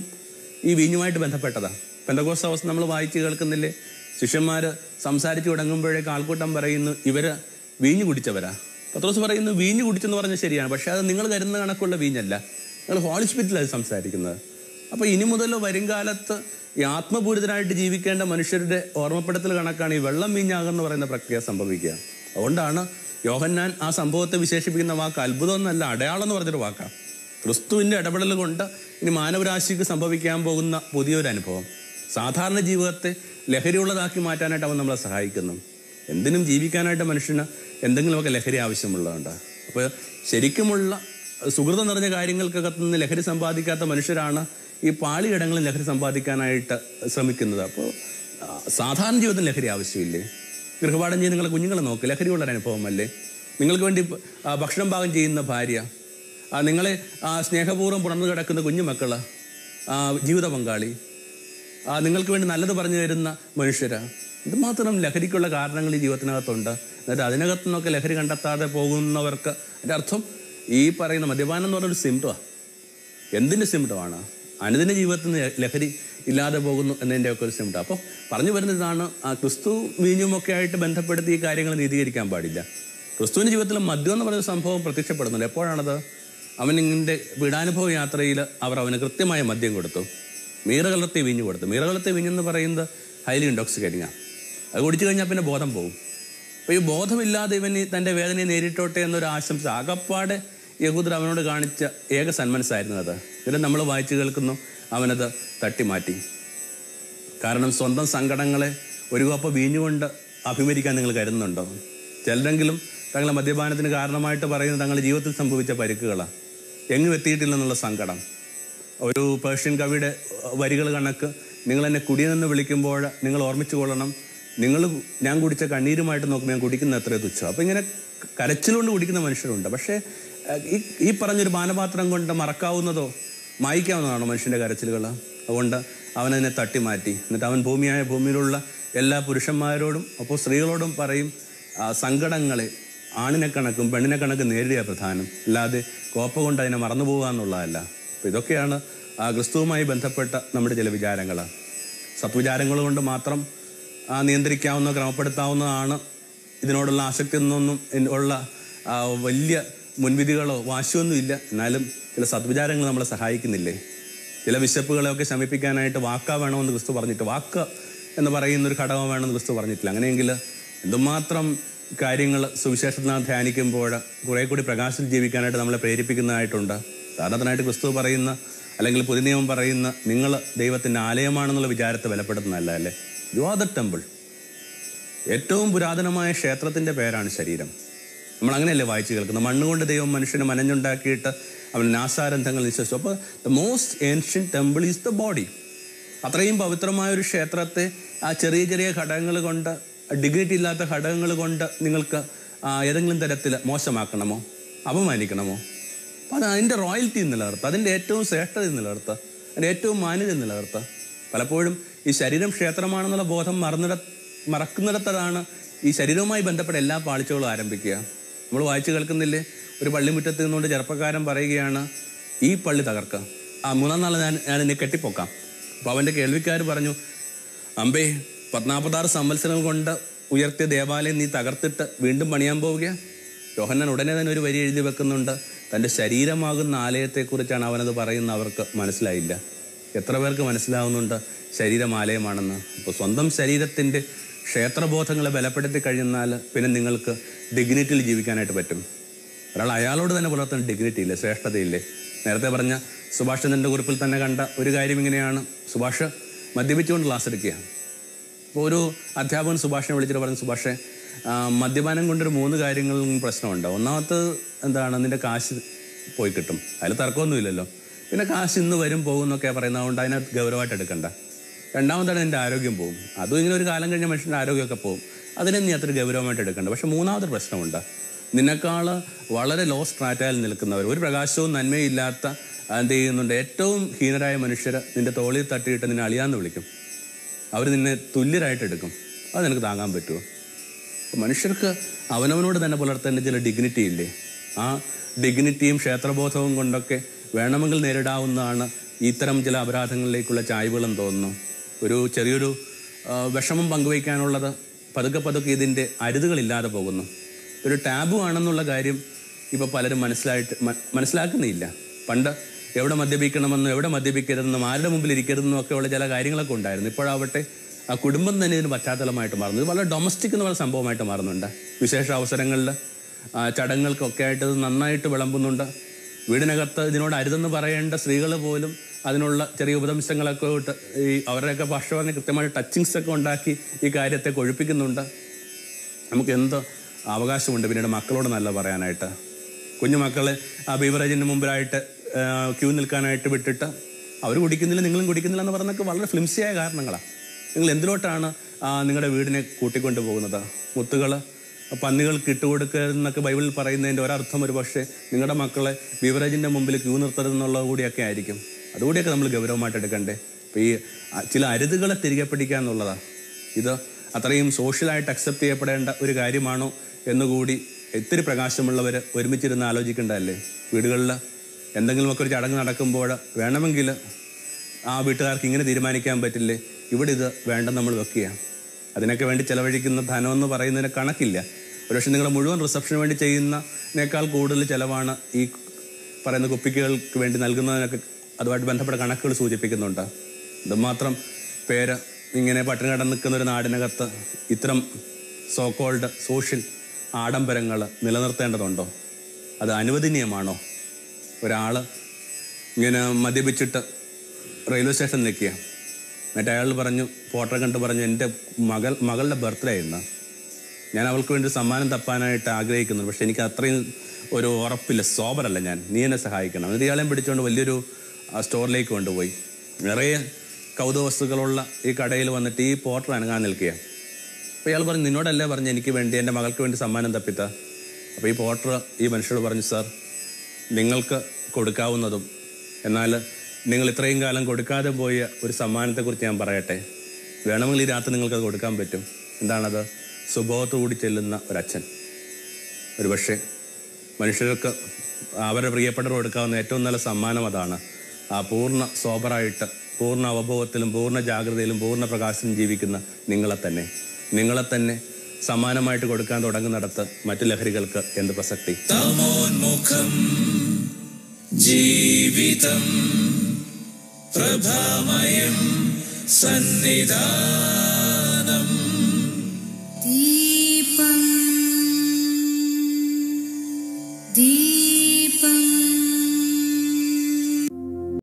ഈ വീഞ്ഞുമായിട്ട് ബന്ധപ്പെട്ടതാണ്. പെന്തക്കോസ്ത് അവസ്ഥ നമ്മൾ വായിച്ച് കേൾക്കുന്നില്ലേ? ശിഷ്യന്മാർ സംസാരിച്ച് തുടങ്ങുമ്പോഴേക്ക് ആൾക്കൂട്ടം പറയുന്നു ഇവർ വീഞ്ഞു കുടിച്ചവരാ. പത്രോസ് പറയുന്നു വീഞ്ഞു കുടിച്ചെന്ന് പറഞ്ഞാൽ ശരിയാണ്, പക്ഷേ അത് നിങ്ങൾ കരുതുന്ന കണക്കുള്ള വീഞ്ഞല്ല, നിങ്ങൾ ഹോളി സ്പിരിറ്റിലാണ് സംസാരിക്കുന്നത്. അപ്പോൾ ഇനി മുതൽ വരും കാലത്ത് ഈ ആത്മപൂരിതനായിട്ട് ജീവിക്കേണ്ട മനുഷ്യരുടെ ഓർമ്മപ്പെടുത്തൽ കണക്കാണ് ഈ വെള്ളം വീഞ്ഞാകുമെന്ന് പറയുന്ന പ്രക്രിയ സംഭവിക്കുക. അതുകൊണ്ടാണ് യോഹന്നാൻ ആ സംഭവത്തെ വിശേഷിപ്പിക്കുന്ന വാക്ക് അത്ഭുതം എന്നല്ല, അടയാളം എന്ന് പറഞ്ഞൊരു വാക്കാണ്. ക്രിസ്തുവിൻ്റെ ഇടപെടൽ കൊണ്ട് ഇനി മാനവരാശിക്ക് സംഭവിക്കാൻ പോകുന്ന പുതിയൊരു അനുഭവം, സാധാരണ ജീവിതത്തെ ലഹരിയുള്ളതാക്കി മാറ്റാനായിട്ട് അവൻ നമ്മളെ സഹായിക്കുന്നു. എന്തിനും ജീവിക്കാനായിട്ട് മനുഷ്യന് എന്തെങ്കിലുമൊക്കെ ലഹരി ആവശ്യമുള്ളതുണ്ട്. അപ്പോൾ ശരിക്കുമുള്ള സുഹൃതം നിറഞ്ഞ കാര്യങ്ങൾക്കകത്ത് നിന്ന് ലഹരി സമ്പാദിക്കാത്ത മനുഷ്യരാണ് ഈ പാളിയിടങ്ങളിൽ ലഹരി സമ്പാദിക്കാനായിട്ട് ശ്രമിക്കുന്നത്. അപ്പോൾ സാധാരണ ജീവിതത്തിൽ ലഹരി ആവശ്യമില്ലേ? ഗൃഹപാഠം ചെയ്ത് നിങ്ങളെ കുഞ്ഞുങ്ങളെ നോക്ക്, ലഹരിയുള്ളൊരു അനുഭവമല്ലേ? നിങ്ങൾക്ക് വേണ്ടി ഭക്ഷണം പാകം ചെയ്യുന്ന ഭാര്യ, നിങ്ങളെ സ്നേഹപൂർവ്വം പുണർന്നു കിടക്കുന്ന കുഞ്ഞുമക്കൾ, ജീവിത പങ്കാളി, നിങ്ങൾക്ക് വേണ്ടി നല്ലത് പറഞ്ഞു തരുന്ന മനുഷ്യരാ. ഇതുമാത്രം ലഹരിക്കുള്ള കാരണങ്ങൾ ഈ ജീവിതത്തിനകത്തുണ്ട്. എന്നിട്ട് അതിനകത്തു നിന്നൊക്കെ ലഹരി കണ്ടെത്താതെ പോകുന്നവർക്ക് അതിൻ്റെ അർത്ഥം ഈ പറയുന്ന മദ്യപാനം എന്ന് പറഞ്ഞൊരു സിംറ്റമാണ്. എന്തിൻ്റെ സിംറ്റമാണ്? അനുദിന ജീവിതത്തിൽ നിന്ന് ലഹരി ഇല്ലാതെ പോകുന്നു എന്നതിൻ്റെയൊക്കെ ഒരു സിംറ്റം. അപ്പോൾ പറഞ്ഞു വരുന്നതാണ്, ക്രിസ്തു വീഞ്ഞുമൊക്കെ ആയിട്ട് ബന്ധപ്പെടുത്തി ഈ കാര്യങ്ങൾ നീതീകരിക്കാൻ പാടില്ല. ക്രിസ്തുവിൻ്റെ ജീവിതത്തിൽ മദ്യം എന്ന് പറയുന്ന സംഭവം പ്രത്യക്ഷപ്പെടുന്നുണ്ട്. എപ്പോഴാണത്? അവനിൻ്റെ പീഡാനുഭവ യാത്രയിൽ അവർ അവന് കൃത്യമായ മദ്യം കൊടുത്തു, മീറ കലർത്തിയ വീഞ്ഞ് കൊടുത്തു. മീറ കലർത്തിയ വീഞ്ഞെന്ന് പറയുന്നത് ഹൈലി ഇൻടോക്സിക്കേറ്റിംഗാണ്. അത് കുടിച്ചു കഴിഞ്ഞാൽ പിന്നെ ബോധം പോകും. അപ്പോൾ ഈ ബോധമില്ലാതെ ഇവൻ തൻ്റെ വേദനയെ നേരിട്ടോട്ടെ എന്നൊരു ആശംസ ആകപ്പാടെ യഹൂദർ അവനോട് കാണിച്ച ഏക സന്മനസ്സായിരുന്നു അത്. ഇതിനെ നമ്മൾ വായിച്ചു കേൾക്കുന്നു, അവനത് തട്ടിമാറ്റി. കാരണം സ്വന്തം സങ്കടങ്ങളെ ഒരു കപ്പ് വീഞ്ഞുകൊണ്ട് അഭിമുഖീകരിക്കാൻ നിങ്ങൾ കരുതുന്നുണ്ടോ? ചിലരെങ്കിലും തങ്ങളെ മദ്യപാനത്തിന് കാരണമായിട്ട് പറയുന്നത് തങ്ങളുടെ ജീവിതത്തിൽ സംഭവിച്ച പരിക്കുകളാണ്, എങ്ങും എത്തിയിട്ടില്ലെന്നുള്ള സങ്കടം. ഒരു പേർഷ്യൻ കവിയുടെ വരികൾ കണക്ക്, നിങ്ങൾ എന്നെ കുടിയെന്ന് വിളിക്കുമ്പോൾ നിങ്ങൾ ഓർമ്മിച്ചു കൊള്ളണം, ഞാൻ കുടിച്ച കണ്ണീരുമായിട്ട് നോക്കുമ്പോൾ ഞാൻ കുടിക്കുന്ന എത്രയോ തുച്ഛം. അപ്പോൾ ഇങ്ങനെ കരച്ചിലുകൊണ്ട് കുടിക്കുന്ന മനുഷ്യരുണ്ട്. പക്ഷേ ഈ പറഞ്ഞൊരു പാനപാത്രം കൊണ്ട് മറക്കാവുന്നതോ മായ്ക്കാവുന്നതാണോ മനുഷ്യൻ്റെ കരച്ചിലുകൾ? അതുകൊണ്ട് അവനതിനെ തട്ടിമാറ്റി. എന്നിട്ട് അവൻ ഭൂമിയിലുള്ള എല്ലാ പുരുഷന്മാരോടും അപ്പോൾ സ്ത്രീകളോടും പറയും, സങ്കടങ്ങളെ ആണിനെ കണക്കും പെണ്ണിനെ കണക്കും നേരിടുക പ്രധാനം, അല്ലാതെ കോപ്പ കൊണ്ട് അതിനെ മറന്നു പോകുക എന്നുള്ളതല്ല. അപ്പോൾ ഇതൊക്കെയാണ് ക്രിസ്തുവുമായി ബന്ധപ്പെട്ട നമ്മുടെ ചില വിചാരങ്ങൾ. സത്വിചാരങ്ങൾ കൊണ്ട് മാത്രം നിയന്ത്രിക്കാവുന്ന, ക്രമപ്പെടുത്താവുന്നതാണ്. ഇതിനോടുള്ള ആസക്തി എന്നൊന്നും ഉള്ള വലിയ മുൻവിധികളോ വാശിയൊന്നും ഇല്ല. എന്നാലും ചില സദ്വിചാരങ്ങൾ നമ്മളെ സഹായിക്കുന്നില്ലേ? ചില വിശപ്പുകളെയൊക്കെ ശമിപ്പിക്കാനായിട്ട് വാക്ക വേണമെന്ന് ക്രിസ്തു പറഞ്ഞിട്ട്, വാക്ക് എന്ന് പറയുന്നൊരു ഘടകം വേണമെന്ന് ക്രിസ്തു പറഞ്ഞിട്ടില്ല. അങ്ങനെയെങ്കിൽ എന്തുമാത്രം കാര്യങ്ങൾ സുവിശേഷത്തിനകത്ത് ധ്യാനിക്കുമ്പോൾ കുറേ കൂടി പ്രകാശത്തിൽ ജീവിക്കാനായിട്ട് നമ്മളെ പ്രേരിപ്പിക്കുന്നതായിട്ടുണ്ട്. സാധാരണയായിട്ട് ക്രിസ്തു പറയുന്ന, അല്ലെങ്കിൽ പുതിയ നിയമം പറയുന്ന, നിങ്ങൾ ദൈവത്തിൻ്റെ ആലയമാണെന്നുള്ള വിചാരത്തെ ബലപ്പെടുത്തുന്നതല്ല അല്ലേ? You are the temple. ഏറ്റവും പുരാതനമായ ക്ഷേത്രത്തിൻ്റെ പേരാണ് ശരീരം. നമ്മൾ അങ്ങനെയല്ലേ വായിച്ചു കേൾക്കുന്നത്? മണ്ണുകൊണ്ട് ദൈവം മനുഷ്യനെ മനഞ്ഞുണ്ടാക്കിയിട്ട് അവൻ നാസാരന്ധങ്ങൾ നിശ്വസിച്ചു. അപ്പോൾ the most ancient temple is the body. അത്രയും പവിത്രമായൊരു ക്ഷേത്രത്തെ ആ ചെറിയ ചെറിയ ഘടകങ്ങൾ കൊണ്ട്, ഡിഗ്നിറ്റി ഇല്ലാത്ത ഘടകങ്ങൾ കൊണ്ട് നിങ്ങൾക്ക് ഏതെങ്കിലും തരത്തിൽ മോശമാക്കണമോ, അപമാനിക്കണമോ? അപ്പോൾ അത് അതിൻ്റെ റോയൽറ്റി നിലനിർത്തുക, അതിൻ്റെ ഏറ്റവും ശ്രേഷ്ഠത നിലനിർത്തുക, അതിൻ്റെ ഏറ്റവും മാന്യത നിലനിർത്തുക. പലപ്പോഴും ഈ ശരീരം ക്ഷേത്രമാണെന്നുള്ള ബോധം മറക്കുന്നിടത്താണ് ഈ ശരീരവുമായി ബന്ധപ്പെട്ട എല്ലാ പാളിച്ചകളും ആരംഭിക്കുക. നമ്മൾ വായിച്ചു കേൾക്കുന്നില്ലേ, ഒരു പള്ളിമുറ്റത്ത് നിന്നുകൊണ്ട് ചെറുപ്പക്കാരൻ പറയുകയാണ്, ഈ പള്ളി തകർക്കുക, മൂന്നാം നാൾ ഞാൻ എന്നെ കെട്ടിപ്പൊക്കാം. അപ്പോൾ അവൻ്റെ കേൾവിക്കാർ പറഞ്ഞു, അമ്പേ 46 സംവത്സരങ്ങൾ കൊണ്ട് ഉയർത്തിയ ദേവാലയം നീ തകർത്തിട്ട് വീണ്ടും പണിയാൻ പോവുക. യോഹന്നാൻ ഉടനെ തന്നെ ഒരു വരി എഴുതി വെക്കുന്നുണ്ട്, തൻ്റെ ശരീരമാകുന്ന ആലയത്തെക്കുറിച്ചാണ് അവനത് പറയുന്നത്. അവർക്ക് മനസ്സിലായില്ല. എത്ര പേർക്ക് മനസ്സിലാവുന്നുണ്ട് ശരീരം ആലയമാണെന്ന്? അപ്പോൾ സ്വന്തം ശരീരത്തിൻ്റെ ക്ഷേത്രബോധങ്ങളെ ബലപ്പെടുത്തി കഴിഞ്ഞാൽ പിന്നെ നിങ്ങൾക്ക് ഡിഗ്നിറ്റിയിൽ ജീവിക്കാനായിട്ട് പറ്റും. ഒരാൾ അയാളോട് തന്നെ പുലർത്തുന്ന ഡിഗ്നിറ്റി ഇല്ലേ, ശ്രേഷ്ഠതയില്ലേ? നേരത്തെ പറഞ്ഞ സുഭാഷ് ചന്ദ്രൻ്റെ കുറിപ്പിൽ തന്നെ കണ്ട ഒരു കാര്യം ഇങ്ങനെയാണ്. സുഭാഷ് മദ്യപിച്ചുകൊണ്ട് ക്ലാസ് എടുക്കുക. അപ്പോൾ ഒരു അധ്യാപകൻ സുഭാഷിനെ വിളിച്ചിട്ട് പറഞ്ഞു, സുഭാഷേ, മദ്യപാനം കൊണ്ടൊരു 3 കാര്യങ്ങളും പ്രശ്നമുണ്ട്. ഒന്നാമത്തെ എന്താണ്, നിൻ്റെ കാശ് പോയി കിട്ടും, അതിൽ തർക്കമൊന്നുമില്ലല്ലോ. പിന്നെ കാശ് ഇന്ന് വരും പോകും എന്നൊക്കെ പറയുന്നതുകൊണ്ട് അതിനകത്ത് ഗൗരവമായിട്ട് എടുക്കണ്ട. രണ്ടാമതാണ് നിൻ്റെ ആരോഗ്യം പോകും. അതും ഇങ്ങനെ ഒരു കാലം കഴിഞ്ഞ മനുഷ്യൻ്റെ ആരോഗ്യമൊക്കെ പോകും, അതിനെ നീ അത്ര ഗൗരവമായിട്ട് എടുക്കണ്ട. പക്ഷെ മൂന്നാമതൊരു പ്രശ്നമുണ്ട്. നിന്നെക്കാൾ വളരെ ലോ സ്ട്രാറ്റയിൽ നിൽക്കുന്നവർ, ഒരു പ്രകാശവും നന്മയും ഇല്ലാത്ത എന്ത് ചെയ്യുന്നുണ്ട്, ഏറ്റവും ഹീനരായ മനുഷ്യർ നിൻ്റെ തോളിൽ തട്ടിയിട്ട് നിന്നെ അളിയാന്ന് വിളിക്കും. അവർ നിന്നെ തുല്യരായിട്ട് എടുക്കും. അത് നിനക്ക് താങ്ങാൻ പറ്റുമോ? മനുഷ്യർക്ക് അവനവനോട് തന്നെ പുലർത്തേണ്ട ചില ഡിഗ്നിറ്റി ഇല്ലേ? ആ ഡിഗ്നിറ്റിയും ക്ഷേത്രബോധവും കൊണ്ടൊക്കെ വേണമെങ്കിൽ നേരിടാവുന്നതാണ് ഇത്തരം ചില അപരാധങ്ങളിലേക്കുള്ള ചായ്വുകളെന്ന് തോന്നുന്നു. ഒരു ചെറിയൊരു വിഷമം പങ്കുവയ്ക്കാനുള്ളത് പതുക്കെ ഇതിൻ്റെ അരുതുകളില്ലാതെ പോകുന്നു. ഒരു ടാബു ആണെന്നുള്ള കാര്യം ഇപ്പോൾ പലരും മനസ്സിലാക്കുന്നില്ല. പണ്ട് എവിടെ മദ്യപിക്കണമെന്നും എവിടെ മദ്യപിക്കരുതെന്നും ആരുടെ മുമ്പിൽ ഇരിക്കരുതെന്നും ഒക്കെയുള്ള ചില കാര്യങ്ങളൊക്കെ ഉണ്ടായിരുന്നു. ഇപ്പോഴാവട്ടെ ആ കുടുംബം തന്നെ ഇതിന് പശ്ചാത്തലമായിട്ട് മാറുന്നു. ഇത് വളരെ ഡൊമസ്റ്റിക് എന്ന് പറയുന്ന സംഭവമായിട്ട് മാറുന്നുണ്ട്. വിശേഷ അവസരങ്ങളിൽ ചടങ്ങുകൾക്കൊക്കെ ആയിട്ട് ഇത് നന്നായിട്ട് വിളമ്പുന്നുണ്ട്. വീടിനകത്ത് ഇതിനോട് അരുതെന്ന് പറയേണ്ട സ്ത്രീകൾ പോലും അതിനുള്ള ചെറിയ ഉപദംശങ്ങളൊക്കെ ഇട്ട് അവരുടെയൊക്കെ ഭാഷ പറഞ്ഞ് കൃത്യമായിട്ട് ടച്ചിങ്സ് ഒക്കെ ഉണ്ടാക്കി ഈ കാര്യത്തെ കൊഴുപ്പിക്കുന്നുണ്ട്. നമുക്ക് എന്ത് അവകാശമുണ്ട് പിന്നീട് മക്കളോട് നല്ല പറയാനായിട്ട്? കുഞ്ഞുമക്കളെ ആ ബീവറേജിന് മുമ്പിലായിട്ട് ക്യൂ നിൽക്കാനായിട്ട് വിട്ടിട്ട് അവർ കുടിക്കുന്നില്ല, നിങ്ങളും കുടിക്കുന്നില്ല എന്ന് പറഞ്ഞൊക്കെ വളരെ ഫ്ലിംസിയായ കാരണങ്ങളാണ്. നിങ്ങൾ എന്തിലോട്ടാണ് നിങ്ങളുടെ വീടിനെ കൂട്ടിക്കൊണ്ട് പോകുന്നത്? മുത്തുകൾ പന്നികൾക്ക് ഇട്ടുകൊടുക്കരുതെന്നൊക്കെ ബൈബിളിൽ പറയുന്നതിൻ്റെ ഒരർത്ഥം ഒരു പക്ഷേ നിങ്ങളുടെ മക്കളെ ബീവറേജിൻ്റെ മുമ്പിൽ ക്യൂ നിർത്തരുതെന്നുള്ളത് കൂടിയൊക്കെ ആയിരിക്കും. അതുകൂടിയൊക്കെ നമ്മൾ ഗൗരവമായിട്ട് എടുക്കണ്ടേ? അപ്പോൾ ഈ ചില അരുതുകളെ തിരികെ പിടിക്കുക എന്നുള്ളതാണ്. ഇത് അത്രയും സോഷ്യലായിട്ട് അക്സെപ്റ്റ് ചെയ്യപ്പെടേണ്ട ഒരു കാര്യമാണോ എന്നുകൂടി ഇത്തിരി പ്രകാശമുള്ളവർ ഒരുമിച്ചിരുന്ന് ആലോചിക്കേണ്ടതല്ലേ? വീടുകളിൽ എന്തെങ്കിലുമൊക്കെ ഒരു ചടങ്ങ് നടക്കുമ്പോൾ വേണമെങ്കിൽ ആ വീട്ടുകാർക്ക് ഇങ്ങനെ തീരുമാനിക്കാൻ പറ്റില്ലേ, ഇവിടെ ഇത് വേണ്ടെന്ന് നമ്മൾ വെക്കുക. അതിനൊക്കെ വേണ്ടി ചിലവഴിക്കുന്ന ധനമെന്ന് പറയുന്നതിന് കണക്കില്ല. ഒരുപക്ഷെ നിങ്ങൾ മുഴുവൻ റിസപ്ഷന് വേണ്ടി ചെയ്യുന്നതിനേക്കാൾ കൂടുതൽ ചിലവാണ് ഈ പറയുന്ന കുപ്പികൾക്ക് വേണ്ടി നൽകുന്നതിനൊക്കെ അതുമായിട്ട് ബന്ധപ്പെട്ട കണക്കുകൾ സൂചിപ്പിക്കുന്നുണ്ട്. ഇതുമാത്രം പേര് ഇങ്ങനെ പട്ടിണി കിടന്ന് നിൽക്കുന്ന ഒരു നാടിനകത്ത് ഇത്തരം സോക്കോൾഡ് സോഷ്യൽ ആഡംബരങ്ങൾ നിലനിർത്തേണ്ടതുണ്ടോ? അത് അനുവദനീയമാണോ? ഒരാൾ ഇങ്ങനെ മദ്യപിച്ചിട്ട് റെയിൽവേ സ്റ്റേഷനിൽ നിൽക്കുക, എന്നിട്ട് അയാൾ പറഞ്ഞു, പോട്ടറെ കണ്ട് പറഞ്ഞു, എൻ്റെ മകളുടെ ബർത്ത്ഡേ ഇന്ന്, ഞാൻ അവൾക്ക് വേണ്ടി സമ്മാനം തപ്പാനായിട്ട് ആഗ്രഹിക്കുന്നു, പക്ഷെ എനിക്ക് അത്രയും ഒരു ഉറപ്പില്ല, സോബറല്ല ഞാൻ, നീ എന്നെ സഹായിക്കണം. എന്നിട്ട് ഇയാളെയും പിടിച്ചുകൊണ്ട് വലിയൊരു സ്റ്റോറിലേക്ക് കൊണ്ടുപോയി. നിറയെ കൗതുക വസ്തുക്കളുള്ള ഈ കടയിൽ വന്നിട്ട് ഈ പോട്ടർ അനങ്ങാൻ നിൽക്കുക. അപ്പോൾ ഇയാൾ പറഞ്ഞു, നിന്നോടല്ലേ പറഞ്ഞു എനിക്ക് വേണ്ടി എൻ്റെ മകൾക്ക് വേണ്ടി സമ്മാനം തപ്പിത്ത? അപ്പോൾ ഈ പോട്ടർ ഈ മനുഷ്യരോട് പറഞ്ഞു, സാർ, നിങ്ങൾക്ക് കൊടുക്കാവുന്നതും എന്നാൽ നിങ്ങൾ ഇത്രയും കാലം കൊടുക്കാതെ പോയ ഒരു സമ്മാനത്തെക്കുറിച്ച് ഞാൻ പറയട്ടെ. വേണമെങ്കിൽ ഈ രാത്രി നിങ്ങൾക്കത് കൊടുക്കാൻ പറ്റും. എന്താണത്? സ്വഭാവത്തോടുകൂടി ചെല്ലുന്ന ഒരച്ഛൻ. ഒരുപക്ഷെ മനുഷ്യർക്ക് അവരുടെ പ്രിയപ്പെട്ടവർ കൊടുക്കാവുന്ന ഏറ്റവും നല്ല സമ്മാനം അതാണ്. ആ പൂർണ്ണ സോബറായിട്ട്, പൂർണ്ണ അവബോധത്തിലും പൂർണ്ണ ജാഗ്രതയിലും പൂർണ്ണ പ്രകാശത്തിലും ജീവിക്കുന്ന നിങ്ങളെ തന്നെ സമ്മാനമായിട്ട് കൊടുക്കാൻ തുടങ്ങുന്നിടത്ത് മറ്റു ലഹരികൾക്ക് എന്ത് പ്രസക്തി? ജീവിതം പ്രഭാമയം സന്നിധാനം